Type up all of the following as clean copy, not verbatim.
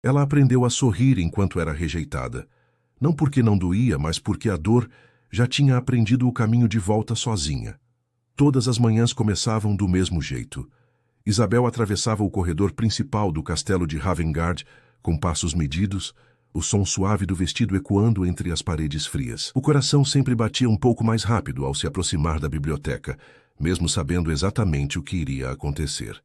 Ela aprendeu a sorrir enquanto era rejeitada. Não porque não doía, mas porque a dor já tinha aprendido o caminho de volta sozinha. Todas as manhãs começavam do mesmo jeito. Isabel atravessava o corredor principal do castelo de Ravengard com passos medidos, o som suave do vestido ecoando entre as paredes frias. O coração sempre batia um pouco mais rápido ao se aproximar da biblioteca, mesmo sabendo exatamente o que iria acontecer.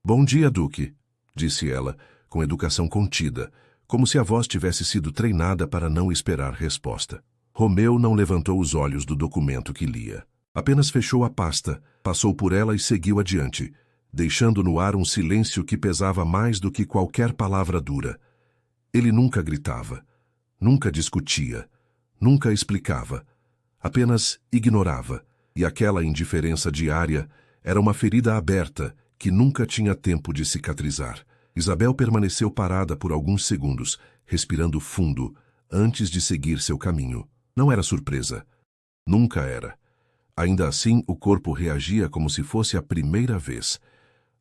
"Bom dia, Duque", disse ela, com educação contida, como se a voz tivesse sido treinada para não esperar resposta. Romeu não levantou os olhos do documento que lia. Apenas fechou a pasta, passou por ela e seguiu adiante, deixando no ar um silêncio que pesava mais do que qualquer palavra dura. Ele nunca gritava, nunca discutia, nunca explicava, apenas ignorava, e aquela indiferença diária era uma ferida aberta que nunca tinha tempo de cicatrizar. Isabel permaneceu parada por alguns segundos, respirando fundo, antes de seguir seu caminho. Não era surpresa. Nunca era. Ainda assim, o corpo reagia como se fosse a primeira vez.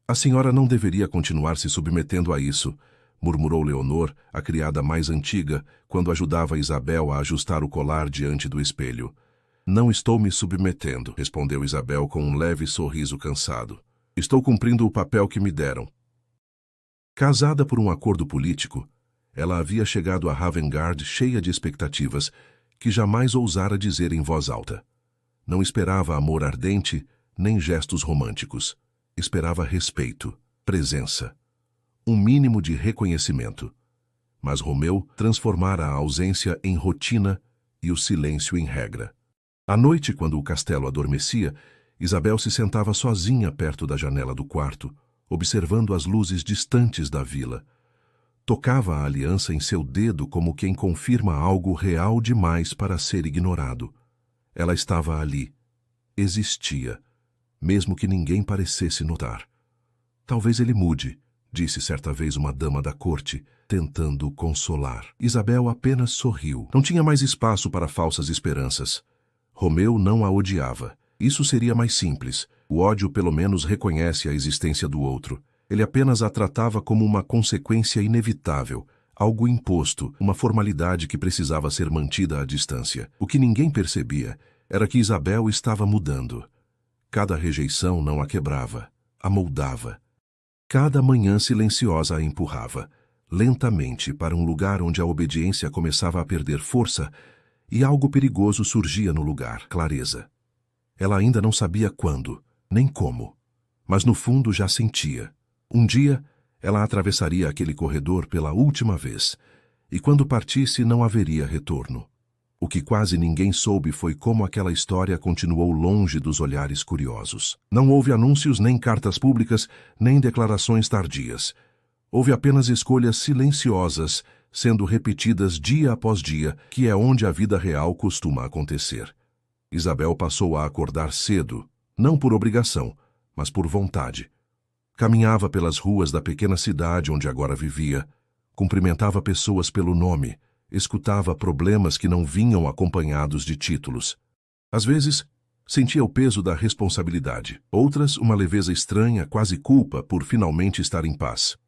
"A senhora não deveria continuar se submetendo a isso", murmurou Leonor, a criada mais antiga, quando ajudava Isabel a ajustar o colar diante do espelho. "Não estou me submetendo", respondeu Isabel com um leve sorriso cansado. "Estou cumprindo o papel que me deram." Casada por um acordo político, ela havia chegado a Ravengard cheia de expectativas que jamais ousara dizer em voz alta. Não esperava amor ardente, nem gestos românticos. Esperava respeito, presença, um mínimo de reconhecimento. Mas Romeu transformara a ausência em rotina e o silêncio em regra. À noite, quando o castelo adormecia, Isabel se sentava sozinha perto da janela do quarto, observando as luzes distantes da vila. Tocava a aliança em seu dedo como quem confirma algo real demais para ser ignorado. Ela estava ali. Existia, mesmo que ninguém parecesse notar. "Talvez ele mude", disse certa vez uma dama da corte, tentando consolar. Isabel apenas sorriu. Não tinha mais espaço para falsas esperanças. Romeu não a odiava. Isso seria mais simples. O ódio pelo menos reconhece a existência do outro. Ele apenas a tratava como uma consequência inevitável, algo imposto, uma formalidade que precisava ser mantida à distância. O que ninguém percebia era que Isabel estava mudando. Cada rejeição não a quebrava, a moldava. Cada manhã silenciosa a empurrava, lentamente, para um lugar onde a obediência começava a perder força e algo perigoso surgia no lugar, clareza. Ela ainda não sabia quando, nem como, mas no fundo já sentia. Um dia, ela atravessaria aquele corredor pela última vez, e quando partisse não haveria retorno. O que quase ninguém soube foi como aquela história continuou longe dos olhares curiosos. Não houve anúncios, nem cartas públicas, nem declarações tardias. Houve apenas escolhas silenciosas, sendo repetidas dia após dia, que é onde a vida real costuma acontecer. Isabel passou a acordar cedo, não por obrigação, mas por vontade. Caminhava pelas ruas da pequena cidade onde agora vivia, cumprimentava pessoas pelo nome, escutava problemas que não vinham acompanhados de títulos. Às vezes, sentia o peso da responsabilidade. Outras, uma leveza estranha, quase culpa por finalmente estar em paz.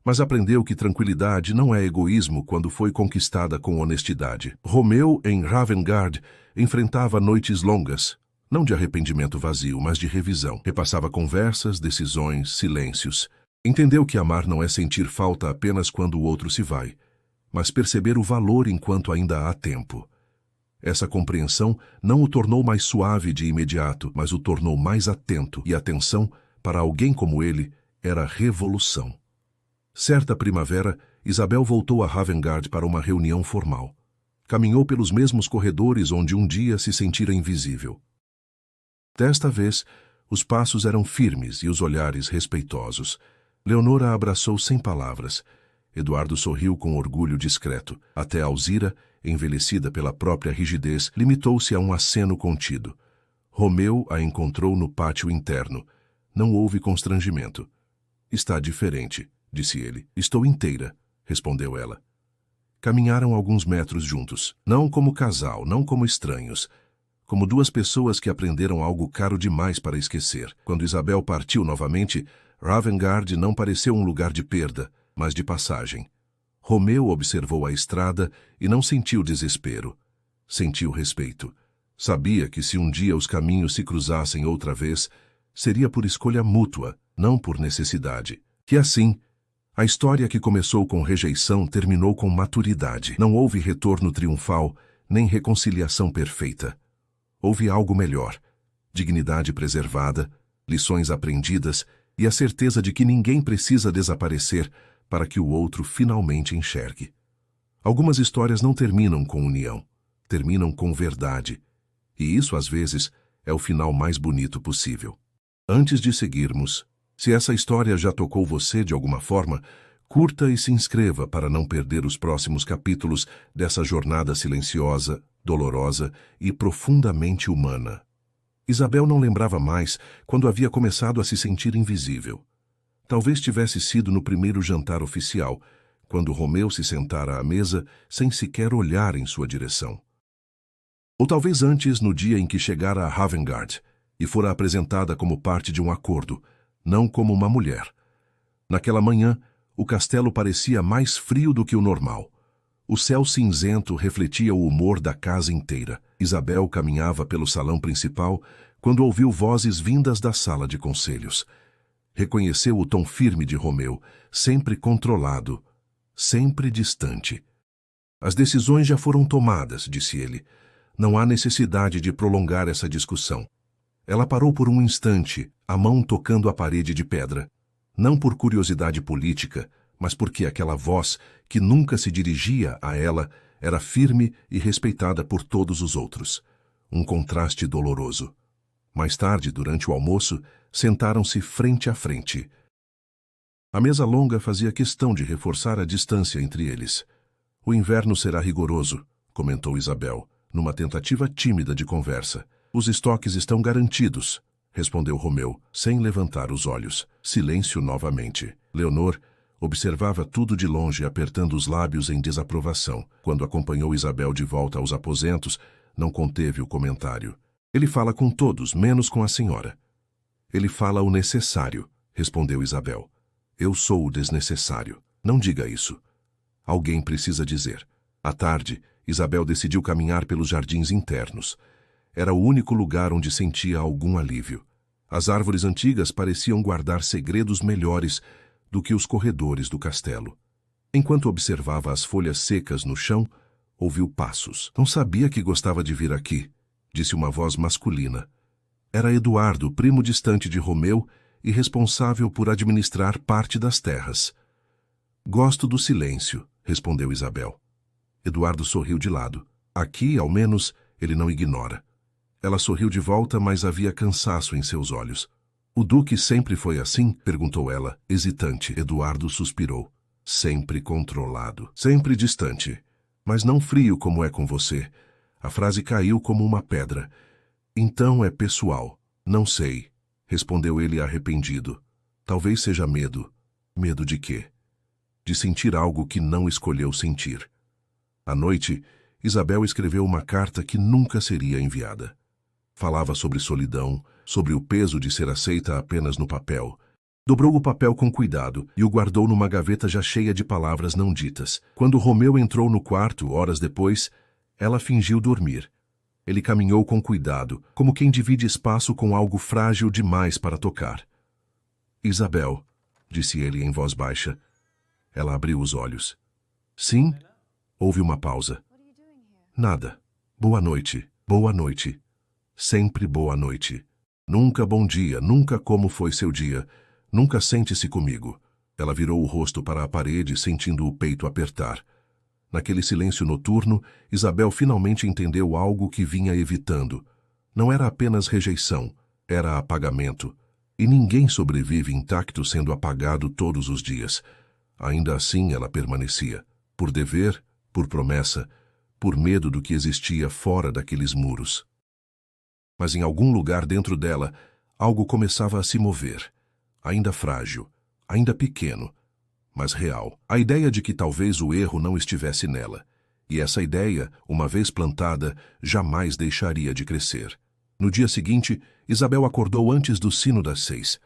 Mas aprendeu que tranquilidade não é egoísmo quando foi conquistada com honestidade. Romeu, em Ravengard, enfrentava noites longas, não de arrependimento vazio, mas de revisão. Repassava conversas, decisões, silêncios. Entendeu que amar não é sentir falta apenas quando o outro se vai, mas perceber o valor enquanto ainda há tempo. Essa compreensão não o tornou mais suave de imediato, mas o tornou mais atento, e atenção, para alguém como ele, era revolução. Certa primavera, Isabel voltou a Ravengard para uma reunião formal. Caminhou pelos mesmos corredores onde um dia se sentira invisível. Desta vez, os passos eram firmes e os olhares respeitosos. Leonora a abraçou sem palavras. Eduardo sorriu com orgulho discreto. Até Alzira, envelhecida pela própria rigidez, limitou-se a um aceno contido. Romeu a encontrou no pátio interno. Não houve constrangimento. "Está diferente", disse ele. "Estou inteira", respondeu ela. Caminharam alguns metros juntos, não como casal, não como estranhos, como duas pessoas que aprenderam algo caro demais para esquecer. Quando Isabel partiu novamente, Ravengard não pareceu um lugar de perda, mas de passagem. Romeu observou a estrada e não sentiu desespero. Sentiu respeito. Sabia que se um dia os caminhos se cruzassem outra vez, seria por escolha mútua, não por necessidade. Que assim, a história que começou com rejeição terminou com maturidade. Não houve retorno triunfal, nem reconciliação perfeita. Houve algo melhor: dignidade preservada, lições aprendidas e a certeza de que ninguém precisa desaparecer para que o outro finalmente enxergue. Algumas histórias não terminam com união, terminam com verdade. E isso, às vezes, é o final mais bonito possível. Antes de seguirmos, se essa história já tocou você de alguma forma, curta e se inscreva para não perder os próximos capítulos dessa jornada silenciosa, dolorosa e profundamente humana. Isabel não lembrava mais quando havia começado a se sentir invisível. Talvez tivesse sido no primeiro jantar oficial, quando Romeu se sentara à mesa sem sequer olhar em sua direção. Ou talvez antes, no dia em que chegara a Ravengard e fora apresentada como parte de um acordo, não como uma mulher. Naquela manhã, o castelo parecia mais frio do que o normal. O céu cinzento refletia o humor da casa inteira. Isabel caminhava pelo salão principal quando ouviu vozes vindas da sala de conselhos. Reconheceu o tom firme de Romeu, sempre controlado, sempre distante. As decisões já foram tomadas, disse ele. Não há necessidade de prolongar essa discussão. Ela parou por um instante, a mão tocando a parede de pedra. Não por curiosidade política, mas porque aquela voz, que nunca se dirigia a ela, era firme e respeitada por todos os outros. Um contraste doloroso. Mais tarde, durante o almoço, sentaram-se frente a frente. A mesa longa fazia questão de reforçar a distância entre eles. O inverno será rigoroso, comentou Isabel, numa tentativa tímida de conversa. Os estoques estão garantidos, respondeu Romeu, sem levantar os olhos. Silêncio novamente. Leonor observava tudo de longe, apertando os lábios em desaprovação. Quando acompanhou Isabel de volta aos aposentos, não conteve o comentário. Ele fala com todos, menos com a senhora. Ele fala o necessário, respondeu Isabel. Eu sou o desnecessário. Não diga isso. Alguém precisa dizer. À tarde, Isabel decidiu caminhar pelos jardins internos. Era o único lugar onde sentia algum alívio. As árvores antigas pareciam guardar segredos melhores do que os corredores do castelo. Enquanto observava as folhas secas no chão, ouviu passos. Não sabia que gostava de vir aqui, disse uma voz masculina. Era Eduardo, primo distante de Romeu e responsável por administrar parte das terras. Gosto do silêncio, respondeu Isabel. Eduardo sorriu de lado. Aqui, ao menos, ele não ignora. Ela sorriu de volta, mas havia cansaço em seus olhos. O Duque sempre foi assim? Perguntou ela, hesitante. Eduardo suspirou. Sempre controlado. Sempre distante. Mas não frio como é com você. A frase caiu como uma pedra. Então é pessoal. Não sei, respondeu ele arrependido. Talvez seja medo. Medo de quê? De sentir algo que não escolheu sentir. À noite, Isabel escreveu uma carta que nunca seria enviada. Falava sobre solidão, sobre o peso de ser aceita apenas no papel. Dobrou o papel com cuidado e o guardou numa gaveta já cheia de palavras não ditas. Quando Romeu entrou no quarto, horas depois, ela fingiu dormir. Ele caminhou com cuidado, como quem divide espaço com algo frágil demais para tocar. Isabel, disse ele em voz baixa. Ela abriu os olhos. Sim? Houve uma pausa. Nada. Boa noite. Boa noite. Sempre boa noite. Nunca bom dia, nunca como foi seu dia. Nunca sente-se comigo. Ela virou o rosto para a parede, sentindo o peito apertar. Naquele silêncio noturno, Isabel finalmente entendeu algo que vinha evitando. Não era apenas rejeição, era apagamento. E ninguém sobrevive intacto sendo apagado todos os dias. Ainda assim ela permanecia. Por dever, por promessa, por medo do que existia fora daqueles muros. Mas em algum lugar dentro dela, algo começava a se mover. Ainda frágil, ainda pequeno, mas real. A ideia de que talvez o erro não estivesse nela. E essa ideia, uma vez plantada, jamais deixaria de crescer. No dia seguinte, Isabel acordou antes do sino das 6.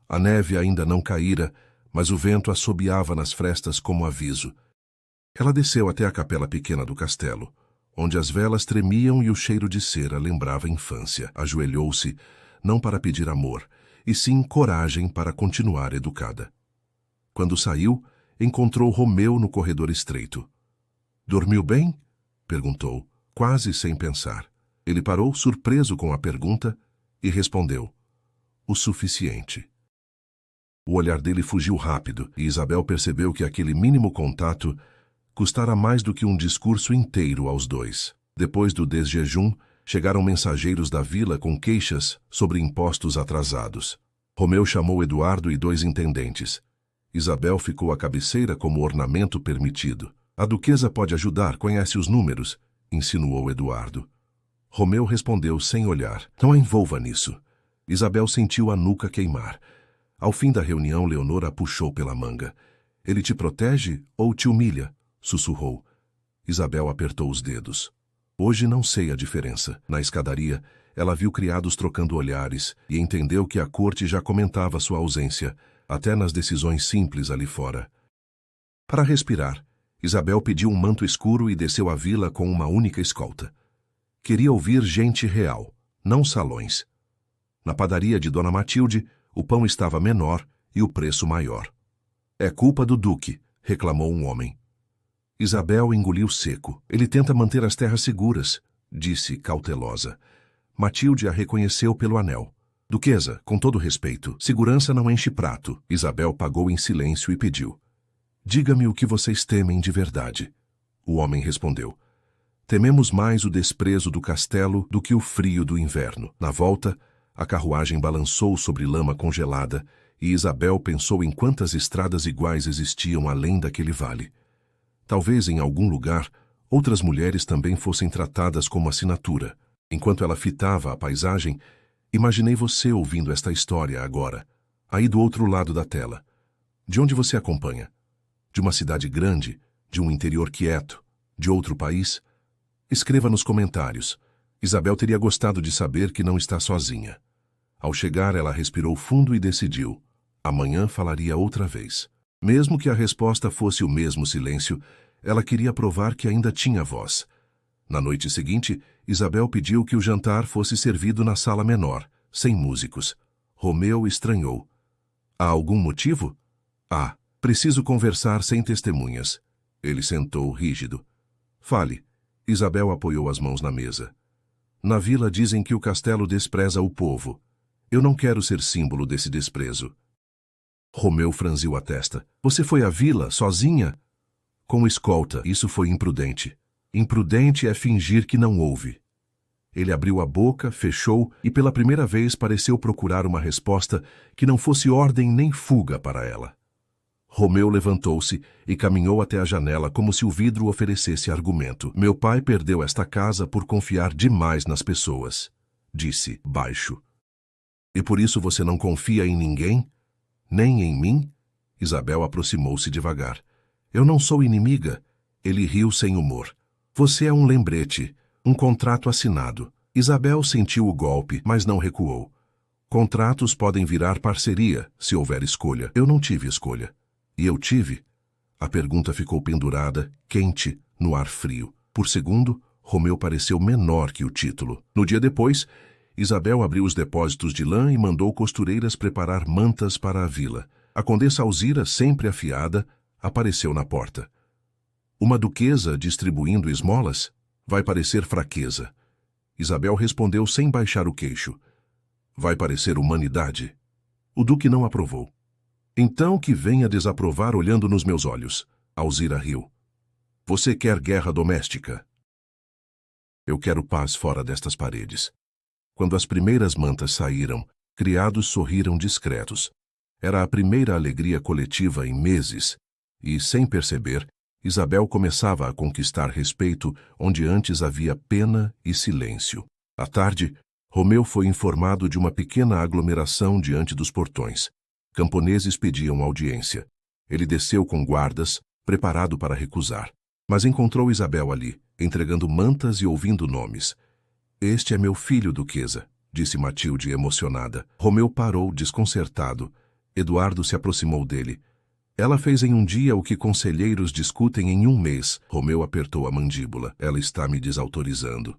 A neve ainda não caíra, mas o vento assobiava nas frestas como aviso. Ela desceu até a capela pequena do castelo, onde as velas tremiam e o cheiro de cera lembrava a infância. Ajoelhou-se, não para pedir amor, e sim coragem para continuar educada. Quando saiu, encontrou Romeu no corredor estreito. "Dormiu bem?" perguntou, quase sem pensar. Ele parou, surpreso com a pergunta, e respondeu: "O suficiente." O olhar dele fugiu rápido, e Isabel percebeu que aquele mínimo contato custara mais do que um discurso inteiro aos dois. Depois do desjejum, chegaram mensageiros da vila com queixas sobre impostos atrasados. Romeu chamou Eduardo e 2 intendentes. Isabel ficou à cabeceira como ornamento permitido. "A duquesa pode ajudar, conhece os números", insinuou Eduardo. Romeu respondeu sem olhar: "Não a envolva nisso." Isabel sentiu a nuca queimar. Ao fim da reunião, Leonor a puxou pela manga. "Ele te protege ou te humilha?" sussurrou. Isabel apertou os dedos. "Hoje não sei a diferença." Na escadaria, ela viu criados trocando olhares e entendeu que a corte já comentava sua ausência, até nas decisões simples ali fora. Para respirar, Isabel pediu um manto escuro e desceu à vila com uma única escolta. Queria ouvir gente real, não salões. Na padaria de Dona Matilde, o pão estava menor e o preço maior. "É culpa do duque", reclamou um homem. Isabel engoliu seco. "Ele tenta manter as terras seguras", disse cautelosa. Matilde a reconheceu pelo anel. "Duquesa, com todo respeito, segurança não enche prato." Isabel pagou em silêncio e pediu: "Diga-me o que vocês temem de verdade." O homem respondeu: "Tememos mais o desprezo do castelo do que o frio do inverno." Na volta, a carruagem balançou sobre lama congelada e Isabel pensou em quantas estradas iguais existiam além daquele vale. Talvez em algum lugar outras mulheres também fossem tratadas como assinatura. Enquanto ela fitava a paisagem, imaginei você ouvindo esta história agora, aí do outro lado da tela. De onde você acompanha? De uma cidade grande? De um interior quieto? De outro país? Escreva nos comentários. Isabel teria gostado de saber que não está sozinha. Ao chegar, ela respirou fundo e decidiu: amanhã falaria outra vez. Mesmo que a resposta fosse o mesmo silêncio, ela queria provar que ainda tinha voz. Na noite seguinte, Isabel pediu que o jantar fosse servido na sala menor, sem músicos. Romeu estranhou. "Há algum motivo?" "Ah, preciso conversar sem testemunhas." Ele sentou rígido. "Fale." Isabel apoiou as mãos na mesa. "Na vila dizem que o castelo despreza o povo. Eu não quero ser símbolo desse desprezo." Romeu franziu a testa. "Você foi à vila, sozinha?" "Com escolta. Isso foi imprudente." "Imprudente é fingir que não ouve." Ele abriu a boca, fechou e pela primeira vez pareceu procurar uma resposta que não fosse ordem nem fuga para ela. Romeu levantou-se e caminhou até a janela como se o vidro oferecesse argumento. "Meu pai perdeu esta casa por confiar demais nas pessoas", disse, baixo. "E por isso você não confia em ninguém? Nem em mim?" Isabel aproximou-se devagar. "Eu não sou inimiga." Ele riu sem humor. "Você é um lembrete, um contrato assinado." Isabel sentiu o golpe, mas não recuou. "Contratos podem virar parceria, se houver escolha. Eu não tive escolha." "E eu tive?" A pergunta ficou pendurada, quente, no ar frio. Por segundo, Romeu pareceu menor que o título. No dia depois, Isabel abriu os depósitos de lã e mandou costureiras preparar mantas para a vila. A condessa Alzira, sempre afiada, apareceu na porta. "Uma duquesa distribuindo esmolas? Vai parecer fraqueza." Isabel respondeu sem baixar o queixo. "Vai parecer humanidade." O duque não aprovou. "Então que venha desaprovar olhando nos meus olhos." Alzira riu. "Você quer guerra doméstica?" "Eu quero paz fora destas paredes." Quando as primeiras mantas saíram, criados sorriram discretos. Era a primeira alegria coletiva em meses, e, sem perceber, Isabel começava a conquistar respeito onde antes havia pena e silêncio. À tarde, Romeu foi informado de uma pequena aglomeração diante dos portões. Camponeses pediam audiência. Ele desceu com guardas, preparado para recusar. Mas encontrou Isabel ali, entregando mantas e ouvindo nomes. "Este é meu filho, duquesa", disse Matilde emocionada. Romeu parou, desconcertado. Eduardo se aproximou dele. Ela fez em um dia o que conselheiros discutem em um mês. Romeu apertou a mandíbula. Ela está me desautorizando.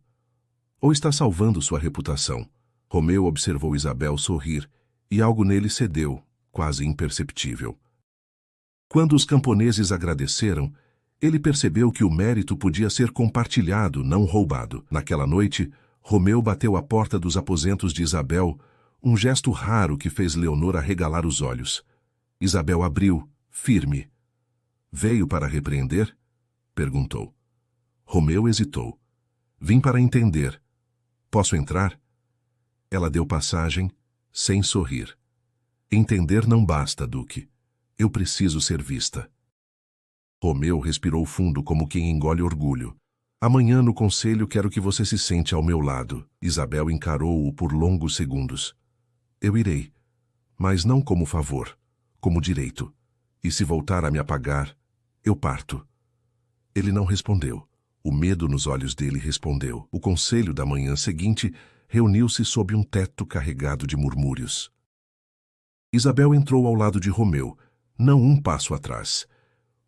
Ou está salvando sua reputação? Romeu observou Isabel sorrir, e algo nele cedeu, quase imperceptível. Quando os camponeses agradeceram, ele percebeu que o mérito podia ser compartilhado, não roubado. Naquela noite, Romeu bateu à porta dos aposentos de Isabel, um gesto raro que fez Leonor arregalar os olhos. Isabel abriu, firme. Veio para repreender? Perguntou. Romeu hesitou. Vim para entender. Posso entrar? Ela deu passagem, sem sorrir. Entender não basta, Duque. Eu preciso ser vista. Romeu respirou fundo como quem engole orgulho. Amanhã no conselho quero que você se sente ao meu lado. Isabel encarou-o por longos segundos. Eu irei, mas não como favor, como direito. E se voltar a me apagar, eu parto. Ele não respondeu. O medo nos olhos dele respondeu. O conselho da manhã seguinte reuniu-se sob um teto carregado de murmúrios. Isabel entrou ao lado de Romeu, não um passo atrás.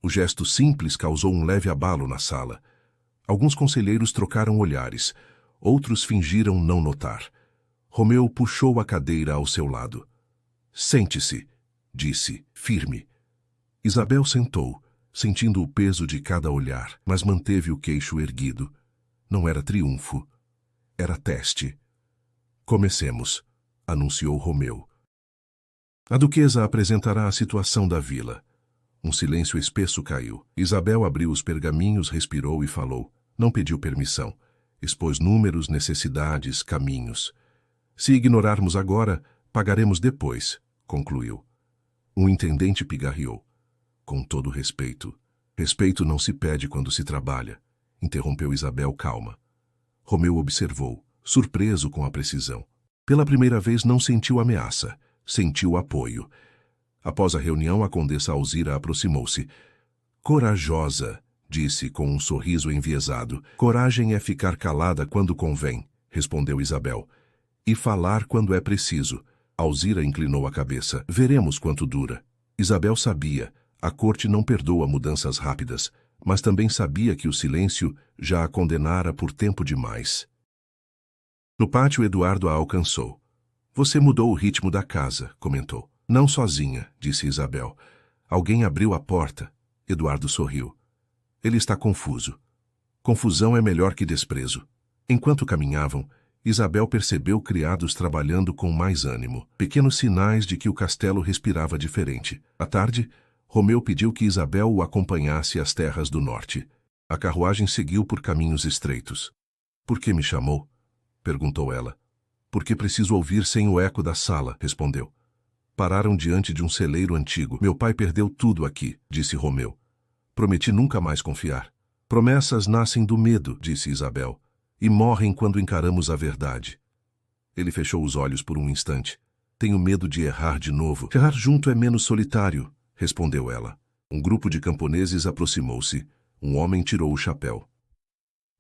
O gesto simples causou um leve abalo na sala. Alguns conselheiros trocaram olhares, outros fingiram não notar. Romeu puxou a cadeira ao seu lado. Sente-se, disse, firme. Isabel sentou, sentindo o peso de cada olhar, mas manteve o queixo erguido. Não era triunfo, era teste. Comecemos, anunciou Romeu. A duquesa apresentará a situação da vila. Um silêncio espesso caiu. Isabel abriu os pergaminhos, respirou e falou. Não pediu permissão. Expôs números, necessidades, caminhos. Se ignorarmos agora, pagaremos depois, concluiu. Um intendente pigarreou. Com todo respeito. Respeito não se pede quando se trabalha, interrompeu Isabel calma. Romeu observou, surpreso com a precisão. Pela primeira vez não sentiu ameaça, sentiu apoio. Após a reunião, a condessa Alzira aproximou-se. Corajosa, disse com um sorriso enviesado. Coragem é ficar calada quando convém, respondeu Isabel. E falar quando é preciso. Alzira inclinou a cabeça. Veremos quanto dura. Isabel sabia, a corte não perdoa mudanças rápidas, mas também sabia que o silêncio já a condenara por tempo demais. No pátio, Eduardo a alcançou. Você mudou o ritmo da casa, comentou. Não sozinha, disse Isabel. Alguém abriu a porta. Eduardo sorriu. Ele está confuso. Confusão é melhor que desprezo. Enquanto caminhavam, Isabel percebeu criados trabalhando com mais ânimo, pequenos sinais de que o castelo respirava diferente. À tarde, Romeu pediu que Isabel o acompanhasse às terras do norte. A carruagem seguiu por caminhos estreitos. Por que me chamou? Perguntou ela. Porque preciso ouvir sem o eco da sala, respondeu. Pararam diante de um celeiro antigo. Meu pai perdeu tudo aqui, disse Romeu. Prometi nunca mais confiar. Promessas nascem do medo, disse Isabel, e morrem quando encaramos a verdade. Ele fechou os olhos por um instante. Tenho medo de errar de novo. Errar junto é menos solitário, respondeu ela. Um grupo de camponeses aproximou-se. Um homem tirou o chapéu.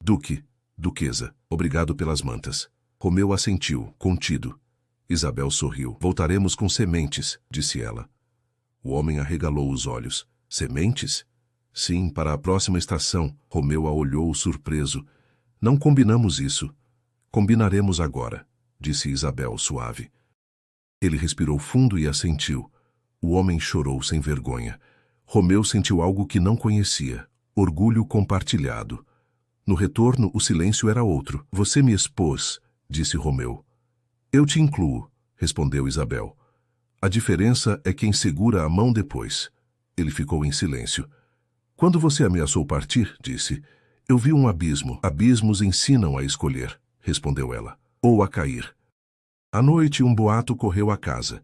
Duque, duquesa, obrigado pelas mantas. Romeu assentiu, contido. Isabel sorriu. Voltaremos com sementes, disse ela. O homem arregalou os olhos. Sementes? Sim, para a próxima estação. Romeu a olhou surpreso. Não combinamos isso. Combinaremos agora, disse Isabel suave. Ele respirou fundo e assentiu. O homem chorou sem vergonha. Romeu sentiu algo que não conhecia. Orgulho compartilhado. No retorno, o silêncio era outro. Você me expôs, disse Romeu. Eu te incluo, respondeu Isabel. A diferença é quem segura a mão depois. Ele ficou em silêncio. Quando você ameaçou partir, disse, eu vi um abismo. Abismos ensinam a escolher, respondeu ela, ou a cair. À noite, um boato correu à casa.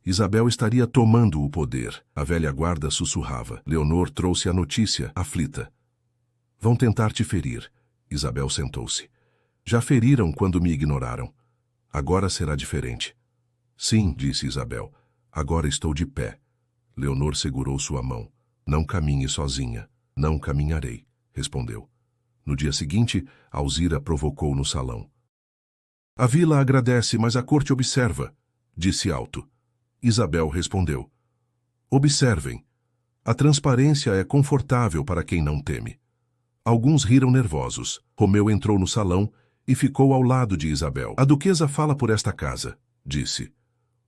Isabel estaria tomando o poder. A velha guarda sussurrava. Leonor trouxe a notícia, aflita. Vão tentar te ferir. Isabel sentou-se. Já feriram quando me ignoraram. Agora será diferente. Sim, disse Isabel. Agora estou de pé. Leonor segurou sua mão. Não caminhe sozinha. Não caminharei, respondeu. No dia seguinte, Alzira provocou no salão. A vila agradece, mas a corte observa, disse alto. Isabel respondeu. Observem. A transparência é confortável para quem não teme. Alguns riram nervosos. Romeu entrou no salão e ficou ao lado de Isabel. A duquesa fala por esta casa, disse.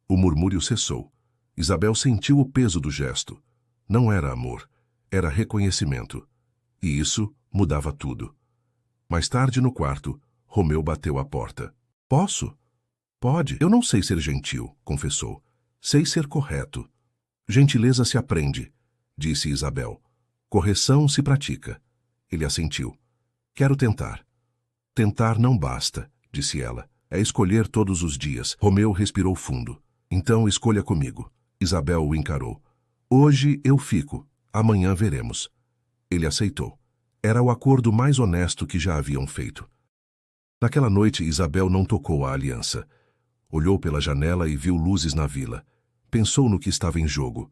O murmúrio cessou. Isabel sentiu o peso do gesto. Não era amor, era reconhecimento. E isso mudava tudo. Mais tarde no quarto, Romeu bateu à porta. Posso? Pode. Eu não sei ser gentil, confessou. Sei ser correto. Gentileza se aprende, disse Isabel. Correção se pratica. Ele assentiu. Quero tentar. Tentar não basta, disse ela. É escolher todos os dias. Romeu respirou fundo. Então escolha comigo. Isabel o encarou. Hoje eu fico. Amanhã veremos. Ele aceitou. Era o acordo mais honesto que já haviam feito. Naquela noite, Isabel não tocou a aliança. Olhou pela janela e viu luzes na vila. Pensou no que estava em jogo.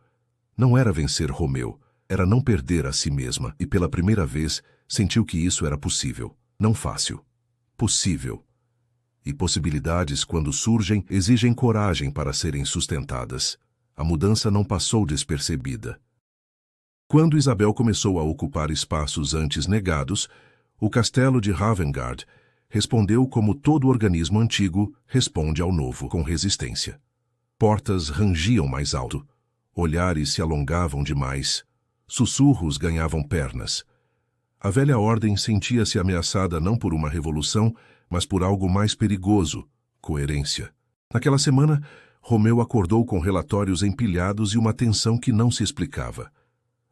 Não era vencer Romeu, era não perder a si mesma, e pela primeira vez sentiu que isso era possível. Não fácil. Possível. E possibilidades, quando surgem, exigem coragem para serem sustentadas. A mudança não passou despercebida. Quando Isabel começou a ocupar espaços antes negados, o castelo de Ravengard respondeu como todo organismo antigo responde ao novo, com resistência. Portas rangiam mais alto, olhares se alongavam demais, sussurros ganhavam pernas. A velha ordem sentia-se ameaçada não por uma revolução, mas por algo mais perigoso, coerência. Naquela semana, Romeu acordou com relatórios empilhados e uma tensão que não se explicava.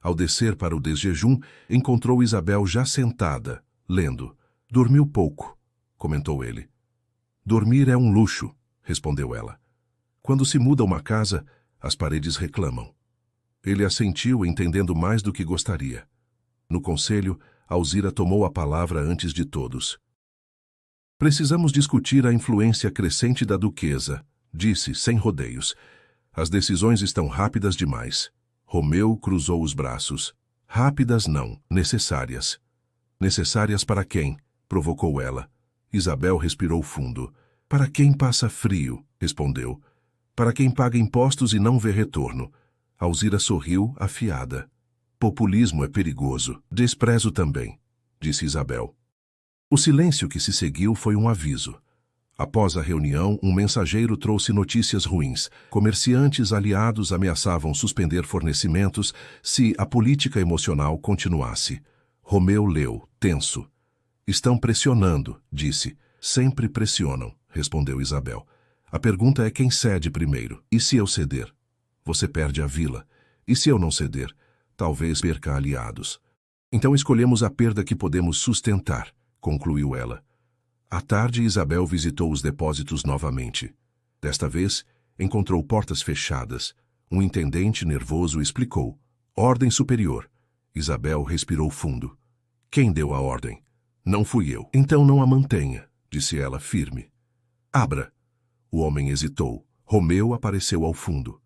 Ao descer para o desjejum, encontrou Isabel já sentada, lendo. Dormiu pouco, comentou ele. Dormir é um luxo, respondeu ela. Quando se muda uma casa, as paredes reclamam. Ele assentiu, entendendo mais do que gostaria. No conselho, Alzira tomou a palavra antes de todos. Precisamos discutir a influência crescente da duquesa, disse, sem rodeios. As decisões estão rápidas demais. Romeu cruzou os braços. Rápidas não, necessárias. Necessárias para quem? Provocou ela. Isabel respirou fundo. Para quem passa frio, respondeu. Para quem paga impostos e não vê retorno. Alzira sorriu, afiada. Populismo é perigoso. Desprezo também, disse Isabel. O silêncio que se seguiu foi um aviso. Após a reunião, um mensageiro trouxe notícias ruins. Comerciantes aliados ameaçavam suspender fornecimentos se a política emocional continuasse. Romeu leu, tenso. Estão pressionando, disse. Sempre pressionam, respondeu Isabel. A pergunta é quem cede primeiro. E se eu ceder? Você perde a vila. E se eu não ceder? Talvez perca aliados. Então escolhemos a perda que podemos sustentar, concluiu ela. À tarde, Isabel visitou os depósitos novamente. Desta vez, encontrou portas fechadas. Um intendente nervoso explicou. Ordem superior. Isabel respirou fundo. Quem deu a ordem? Não fui eu. Então não a mantenha, disse ela firme. Abra. O homem hesitou. Romeu apareceu ao fundo.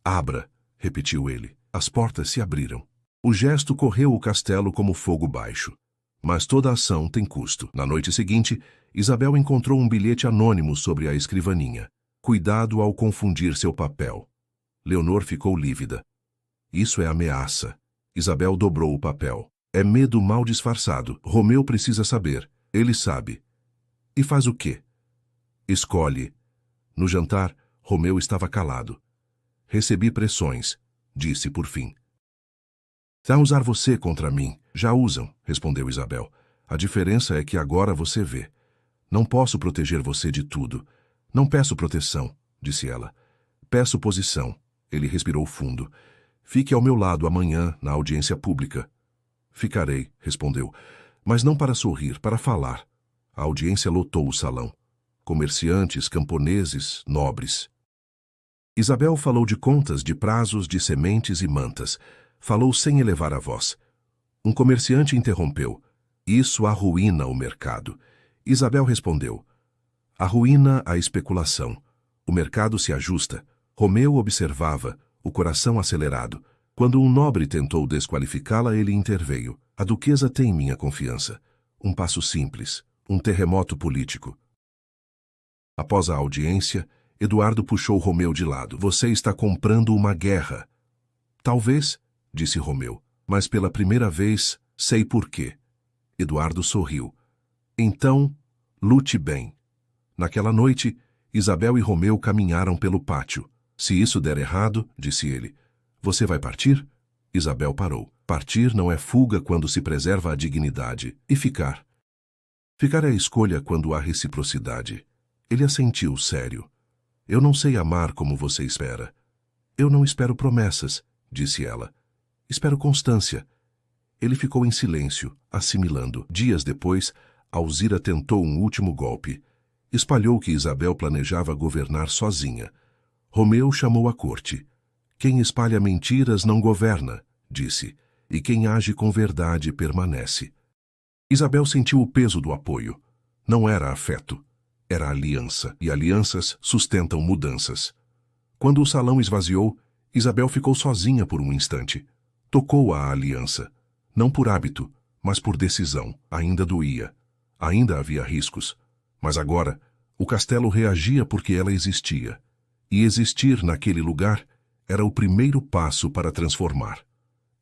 Abra, repetiu ele. As portas se abriram. O gesto correu o castelo como fogo baixo. Mas toda ação tem custo. Na noite seguinte, Isabel encontrou um bilhete anônimo sobre a escrivaninha. Cuidado ao confundir seu papel. Leonor ficou lívida. Isso é ameaça. Isabel dobrou o papel. É medo mal disfarçado. Romeu precisa saber. Ele sabe. E faz o quê? Escolhe. No jantar, Romeu estava calado. Recebi pressões, disse por fim. A usar você contra mim. Já usam, respondeu Isabel. A diferença é que agora você vê. Não posso proteger você de tudo. Não peço proteção, disse ela. Peço posição. Ele respirou fundo. Fique ao meu lado amanhã, na audiência pública. Ficarei, respondeu. Mas não para sorrir, para falar. A audiência lotou o salão. Comerciantes, camponeses, nobres. Isabel falou de contas, de prazos, de sementes e mantas. Falou sem elevar a voz. Um comerciante interrompeu. Isso arruína o mercado. Isabel respondeu. Arruína a especulação. O mercado se ajusta. Romeu observava, o coração acelerado. Quando um nobre tentou desqualificá-la, ele interveio. A duquesa tem minha confiança. Um passo simples. Um terremoto político. Após a audiência, Eduardo puxou Romeu de lado. Você está comprando uma guerra. Talvez, disse Romeu. Mas pela primeira vez, sei por quê. Eduardo sorriu. Então, lute bem. Naquela noite, Isabel e Romeu caminharam pelo pátio. Se isso der errado, disse ele, você vai partir? Isabel parou. Partir não é fuga quando se preserva a dignidade. E ficar? Ficar é a escolha quando há reciprocidade. Ele assentiu sério. Eu não sei amar como você espera. Eu não espero promessas, disse ela. Espero constância. Ele ficou em silêncio, assimilando. Dias depois, Alzira tentou um último golpe. Espalhou que Isabel planejava governar sozinha. Romeu chamou a corte. Quem espalha mentiras não governa, disse, e quem age com verdade permanece. Isabel sentiu o peso do apoio. Não era afeto, era aliança, e alianças sustentam mudanças. Quando o salão esvaziou, Isabel ficou sozinha por um instante. Tocou a aliança, não por hábito, mas por decisão. Ainda doía, ainda havia riscos, mas agora o castelo reagia porque ela existia, e existir naquele lugar era o primeiro passo para transformar.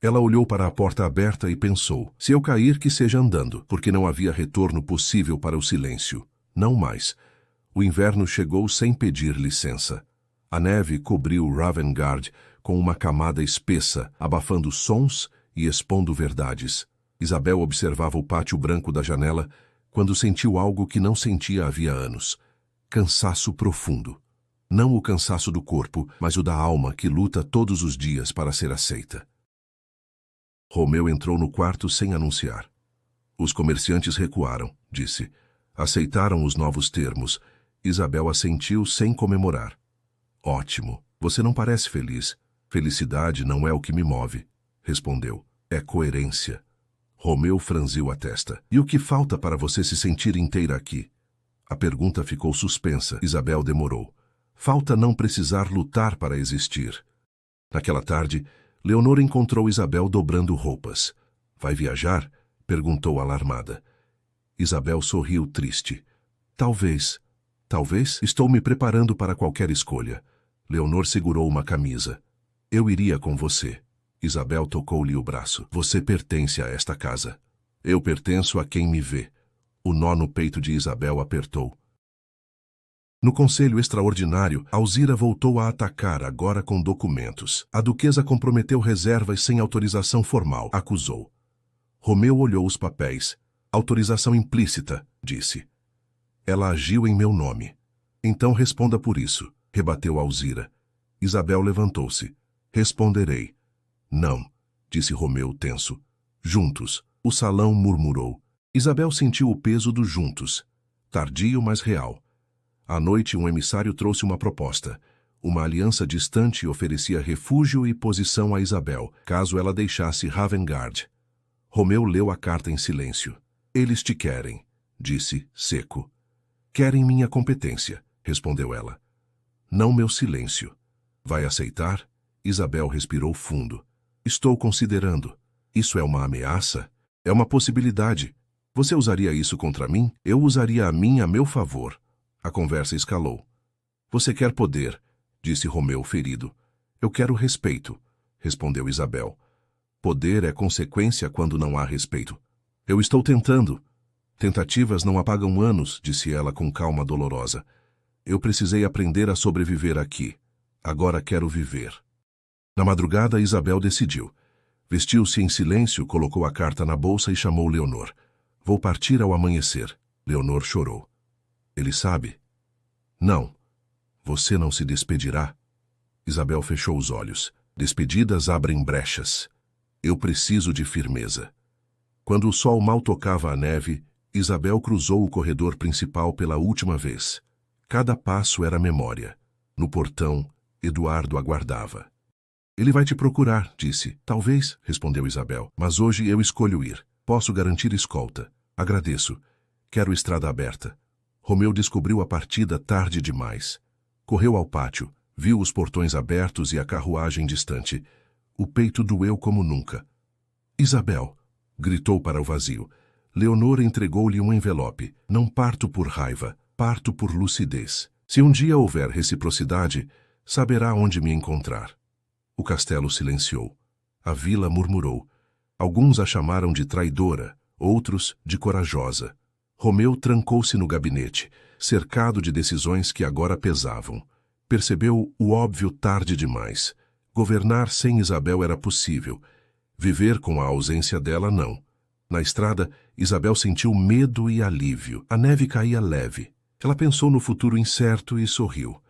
Ela olhou para a porta aberta e pensou, se eu cair, que seja andando, porque não havia retorno possível para o silêncio. Não mais. O inverno chegou sem pedir licença. A neve cobriu Ravengard com uma camada espessa, abafando sons e expondo verdades. Isabel observava o pátio branco da janela quando sentiu algo que não sentia havia anos. Cansaço profundo. Não o cansaço do corpo, mas o da alma que luta todos os dias para ser aceita. Romeu entrou no quarto sem anunciar. Os comerciantes recuaram, disse. Aceitaram os novos termos. Isabel assentiu sem comemorar. Ótimo. Você não parece feliz. Felicidade não é o que me move, respondeu. É coerência. Romeu franziu a testa. E o que falta para você se sentir inteira aqui? A pergunta ficou suspensa. Isabel demorou. Falta não precisar lutar para existir. Naquela tarde, Leonor encontrou Isabel dobrando roupas. Vai viajar? Perguntou alarmada. Isabel sorriu triste. Talvez. Talvez estou me preparando para qualquer escolha. Leonor segurou uma camisa. Eu iria com você. Isabel tocou-lhe o braço. Você pertence a esta casa. Eu pertenço a quem me vê. O nó no peito de Isabel apertou. No conselho extraordinário, Alzira voltou a atacar, agora com documentos. A duquesa comprometeu reservas sem autorização formal, acusou. Romeu olhou os papéis. Autorização implícita, disse. Ela agiu em meu nome. Então responda por isso, rebateu Alzira. Isabel levantou-se. Responderei. Não, disse Romeu tenso. Juntos. O salão murmurou. Isabel sentiu o peso do juntos. Tardio, mas real. À noite, um emissário trouxe uma proposta. Uma aliança distante oferecia refúgio e posição a Isabel, caso ela deixasse Ravengard. Romeu leu a carta em silêncio. Eles te querem, disse, seco. Querem minha competência, respondeu ela. Não meu silêncio. Vai aceitar? Isabel respirou fundo. Estou considerando. Isso é uma ameaça? É uma possibilidade. Você usaria isso contra mim? Eu usaria a mim a meu favor. A conversa escalou. Você quer poder, disse Romeu ferido. Eu quero respeito, respondeu Isabel. Poder é consequência quando não há respeito. Eu estou tentando. Tentativas não apagam anos, disse ela com calma dolorosa. Eu precisei aprender a sobreviver aqui. Agora quero viver. Na madrugada, Isabel decidiu. Vestiu-se em silêncio, colocou a carta na bolsa e chamou Leonor. Vou partir ao amanhecer. Leonor chorou. Ele sabe? Não. Você não se despedirá? Isabel fechou os olhos. Despedidas abrem brechas. Eu preciso de firmeza. Quando o sol mal tocava a neve, Isabel cruzou o corredor principal pela última vez. Cada passo era memória. No portão, Eduardo aguardava. Ele vai te procurar, disse. Talvez, respondeu Isabel, mas hoje eu escolho ir. Posso garantir escolta. Agradeço. Quero estrada aberta. Romeu descobriu a partida tarde demais. Correu ao pátio, viu os portões abertos e a carruagem distante. O peito doeu como nunca. Isabel, gritou para o vazio. Leonor entregou-lhe um envelope. Não parto por raiva, parto por lucidez. Se um dia houver reciprocidade, saberá onde me encontrar. O castelo silenciou. A vila murmurou. Alguns a chamaram de traidora, outros de corajosa. Romeu trancou-se no gabinete, cercado de decisões que agora pesavam. Percebeu o óbvio tarde demais. Governar sem Isabel era possível. Viver com a ausência dela, não. Na estrada, Isabel sentiu medo e alívio. A neve caía leve. Ela pensou no futuro incerto e sorriu.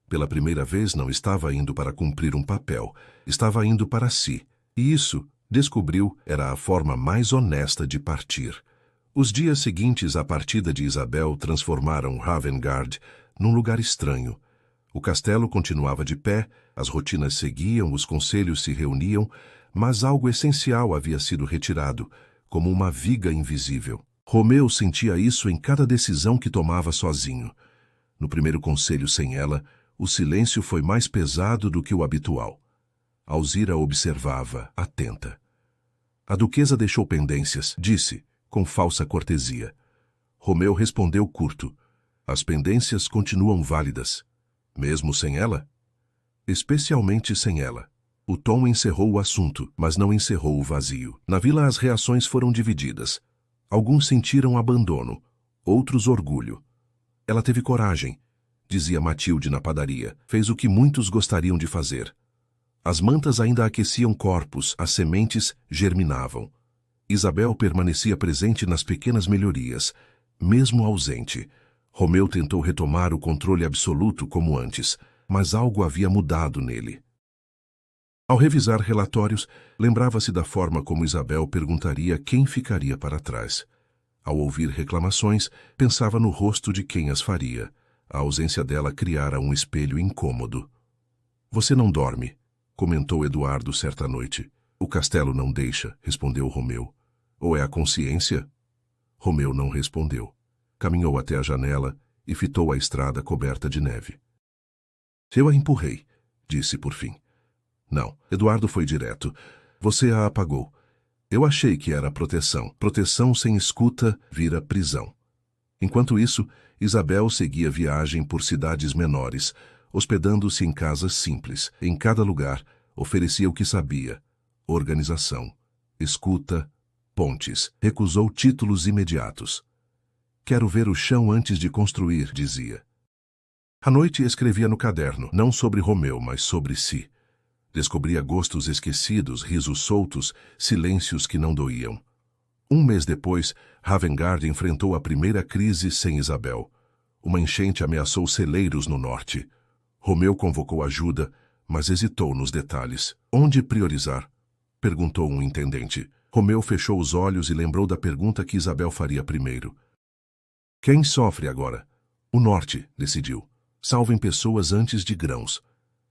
Pela primeira vez não estava indo para cumprir um papel, estava indo para si. E isso, descobriu, era a forma mais honesta de partir. Os dias seguintes à partida de Isabel transformaram Ravengard num lugar estranho. O castelo continuava de pé, as rotinas seguiam, os conselhos se reuniam, mas algo essencial havia sido retirado, como uma viga invisível. Romeu sentia isso em cada decisão que tomava sozinho. No primeiro conselho sem ela, o silêncio foi mais pesado do que o habitual. Alzira observava, atenta. A duquesa deixou pendências, disse, com falsa cortesia. Romeu respondeu curto. As pendências continuam válidas. Mesmo sem ela? Especialmente sem ela. O tom encerrou o assunto, mas não encerrou o vazio. Na vila as reações foram divididas. Alguns sentiram abandono, outros orgulho. Ela teve coragem, dizia Matilde na padaria. Fez o que muitos gostariam de fazer. As mantas ainda aqueciam corpos, as sementes germinavam. Isabel permanecia presente nas pequenas melhorias, mesmo ausente. Romeu tentou retomar o controle absoluto como antes, mas algo havia mudado nele. Ao revisar relatórios, lembrava-se da forma como Isabel perguntaria quem ficaria para trás. Ao ouvir reclamações, pensava no rosto de quem as faria. A ausência dela criara um espelho incômodo. "Você não dorme", comentou Eduardo certa noite. "O castelo não deixa", respondeu Romeu. "Ou é a consciência?" Romeu não respondeu. Caminhou até a janela e fitou a estrada coberta de neve. "Eu a empurrei", disse por fim. "Não", Eduardo foi direto. "Você a apagou. Eu achei que era proteção. Proteção sem escuta vira prisão." Enquanto isso, Isabel seguia viagem por cidades menores, hospedando-se em casas simples. Em cada lugar, oferecia o que sabia: organização, escuta, pontes. Recusou títulos imediatos. "Quero ver o chão antes de construir", dizia. À noite escrevia no caderno, não sobre Romeu, mas sobre si. Descobria gostos esquecidos, risos soltos, silêncios que não doíam. Um mês depois, Ravengard enfrentou a primeira crise sem Isabel. Uma enchente ameaçou celeiros no norte. Romeu convocou ajuda, mas hesitou nos detalhes. "Onde priorizar?", perguntou um intendente. Romeu fechou os olhos e lembrou da pergunta que Isabel faria primeiro. "Quem sofre agora?" "O norte", decidiu. "Salvem pessoas antes de grãos."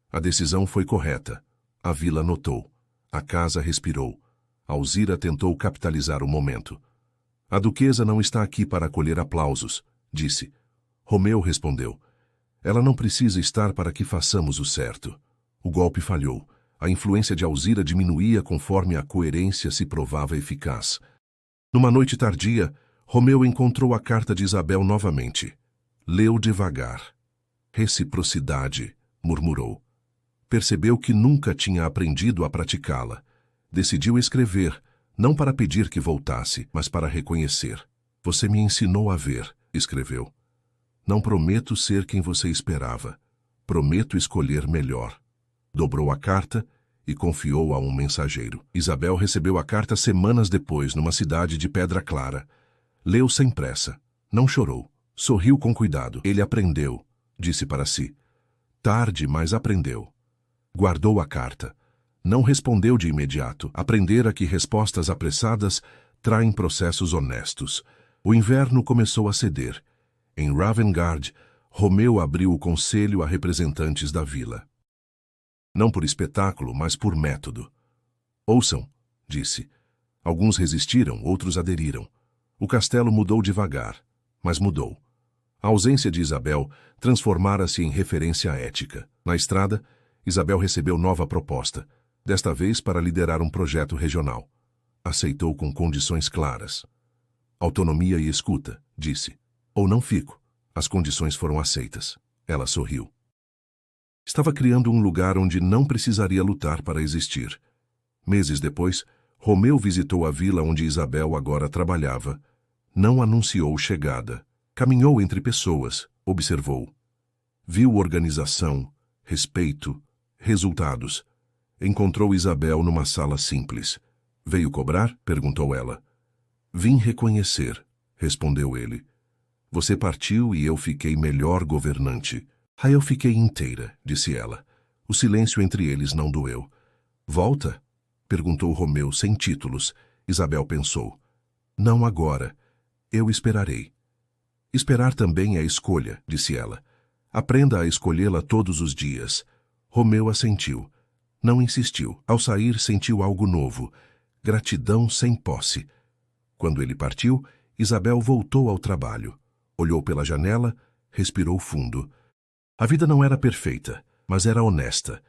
A decisão foi correta. A vila notou. A casa respirou. Alzira tentou capitalizar o momento. "A duquesa não está aqui para acolher aplausos", disse. Romeu respondeu. "Ela não precisa estar para que façamos o certo." O golpe falhou. A influência de Alzira diminuía conforme a coerência se provava eficaz. Numa noite tardia, Romeu encontrou a carta de Isabel novamente. Leu devagar. "Reciprocidade", murmurou. Percebeu que nunca tinha aprendido a praticá-la. Decidiu escrever, não para pedir que voltasse, mas para reconhecer. "Você me ensinou a ver", escreveu. "Não prometo ser quem você esperava. Prometo escolher melhor." Dobrou a carta e confiou a um mensageiro. Isabel recebeu a carta semanas depois, numa cidade de Pedra Clara. Leu sem pressa. Não chorou. Sorriu com cuidado. "Ele aprendeu", disse para si. Tarde, mas aprendeu. Guardou a carta. Não respondeu de imediato. Aprendera que respostas apressadas traem processos honestos. O inverno começou a ceder. Em Ravengard, Romeu abriu o conselho a representantes da vila. Não por espetáculo, mas por método. "Ouçam", disse. Alguns resistiram, outros aderiram. O castelo mudou devagar, mas mudou. A ausência de Isabel transformara-se em referência ética. Na estrada, Isabel recebeu nova proposta, desta vez para liderar um projeto regional. Aceitou com condições claras. "Autonomia e escuta", disse. "Ou não fico." As condições foram aceitas. Ela sorriu. Estava criando um lugar onde não precisaria lutar para existir. Meses depois, Romeu visitou a vila onde Isabel agora trabalhava. Não anunciou chegada. Caminhou entre pessoas, observou. Viu organização, respeito, resultados. Encontrou Isabel numa sala simples. Veio cobrar? Perguntou ela. Vim reconhecer, respondeu ele. Você partiu e eu fiquei melhor governante. Ah, eu fiquei inteira, disse ela. O silêncio entre eles não doeu. Volta? Perguntou Romeu sem títulos. Isabel pensou. Não agora. Eu esperarei. Esperar também é escolha, disse ela. Aprenda a escolhê-la todos os dias. Romeu assentiu. Não insistiu. Ao sair, sentiu algo novo. Gratidão sem posse. Quando ele partiu, Isabel voltou ao trabalho. Olhou pela janela, respirou fundo. A vida não era perfeita, mas era honesta.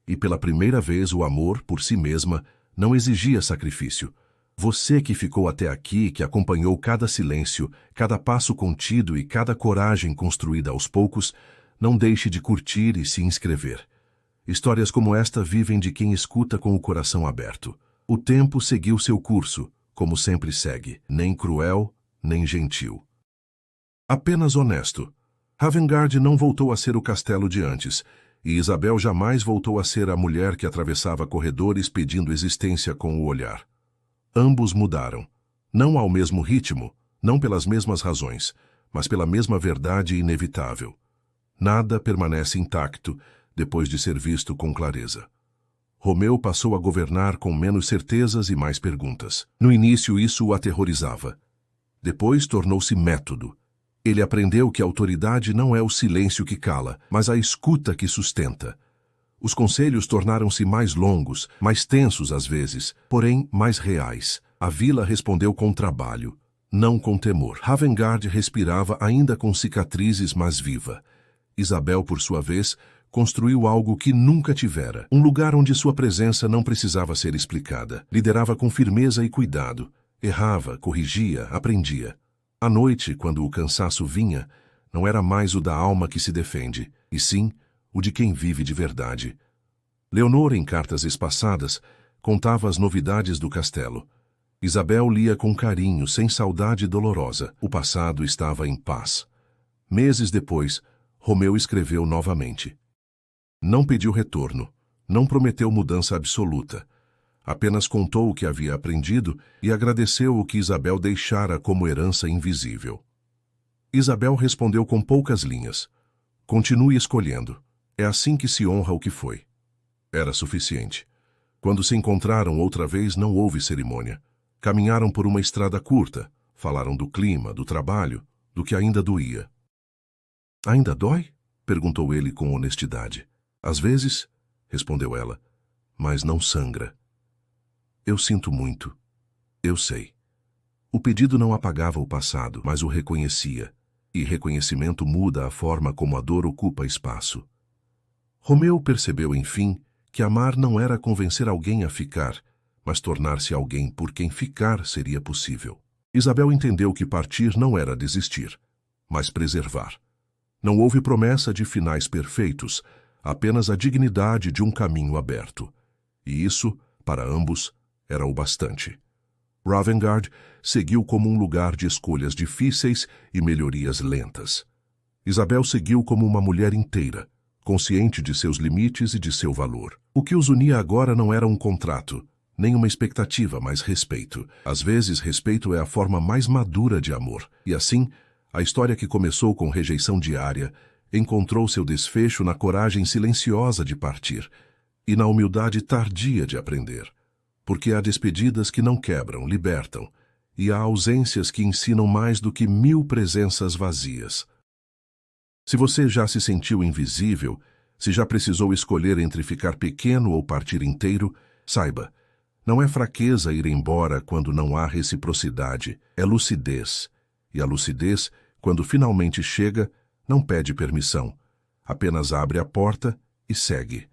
E pela primeira vez o amor, por si mesma, não exigia sacrifício. Você que ficou até aqui, que acompanhou cada silêncio, cada passo contido e cada coragem construída aos poucos, não deixe de curtir e se inscrever. Histórias como esta vivem de quem escuta com o coração aberto. O tempo seguiu seu curso, como sempre segue, nem cruel, nem gentil. Apenas honesto. Ravengard não voltou a ser o castelo de antes, e Isabel jamais voltou a ser a mulher que atravessava corredores pedindo existência com o olhar. Ambos mudaram. Não ao mesmo ritmo, não pelas mesmas razões, mas pela mesma verdade inevitável. Nada permanece intacto depois de ser visto com clareza. Romeu passou a governar com menos certezas e mais perguntas. No início isso o aterrorizava. Depois tornou-se método. Ele aprendeu que a autoridade não é o silêncio que cala, mas a escuta que sustenta. Os conselhos tornaram-se mais longos, mais tensos às vezes, porém mais reais. A vila respondeu com trabalho, não com temor. Ravengard respirava ainda com cicatrizes, mas viva. Isabel, por sua vez, construiu algo que nunca tivera. Um lugar onde sua presença não precisava ser explicada. Liderava com firmeza e cuidado. Errava, corrigia, aprendia. À noite, quando o cansaço vinha, não era mais o da alma que se defende, e sim o de quem vive de verdade. Leonor, em cartas espaçadas, contava as novidades do castelo. Isabel lia com carinho, sem saudade dolorosa. O passado estava em paz. Meses depois, Romeu escreveu novamente. Não pediu retorno, não prometeu mudança absoluta. Apenas contou o que havia aprendido e agradeceu o que Isabel deixara como herança invisível. Isabel respondeu com poucas linhas. Continue escolhendo. É assim que se honra o que foi. Era suficiente. Quando se encontraram outra vez, não houve cerimônia. Caminharam por uma estrada curta, falaram do clima, do trabalho, do que ainda doía. Ainda dói? Perguntou ele com honestidade. Às vezes, respondeu ela, mas não sangra. Eu sinto muito. Eu sei. O pedido não apagava o passado, mas o reconhecia, e reconhecimento muda a forma como a dor ocupa espaço. Romeu percebeu, enfim, que amar não era convencer alguém a ficar, mas tornar-se alguém por quem ficar seria possível. Isabel entendeu que partir não era desistir, mas preservar. Não houve promessa de finais perfeitos, apenas a dignidade de um caminho aberto. E isso, para ambos, era o bastante. Ravengard seguiu como um lugar de escolhas difíceis e melhorias lentas. Isabel seguiu como uma mulher inteira, consciente de seus limites e de seu valor. O que os unia agora não era um contrato, nem uma expectativa, mas respeito. Às vezes, respeito é a forma mais madura de amor. E assim, a história que começou com rejeição diária encontrou seu desfecho na coragem silenciosa de partir e na humildade tardia de aprender. Porque há despedidas que não quebram, libertam, e há ausências que ensinam mais do que 1000 presenças vazias. Se você já se sentiu invisível, se já precisou escolher entre ficar pequeno ou partir inteiro, saiba, não é fraqueza ir embora quando não há reciprocidade, é lucidez. E a lucidez, quando finalmente chega, não pede permissão, apenas abre a porta e segue.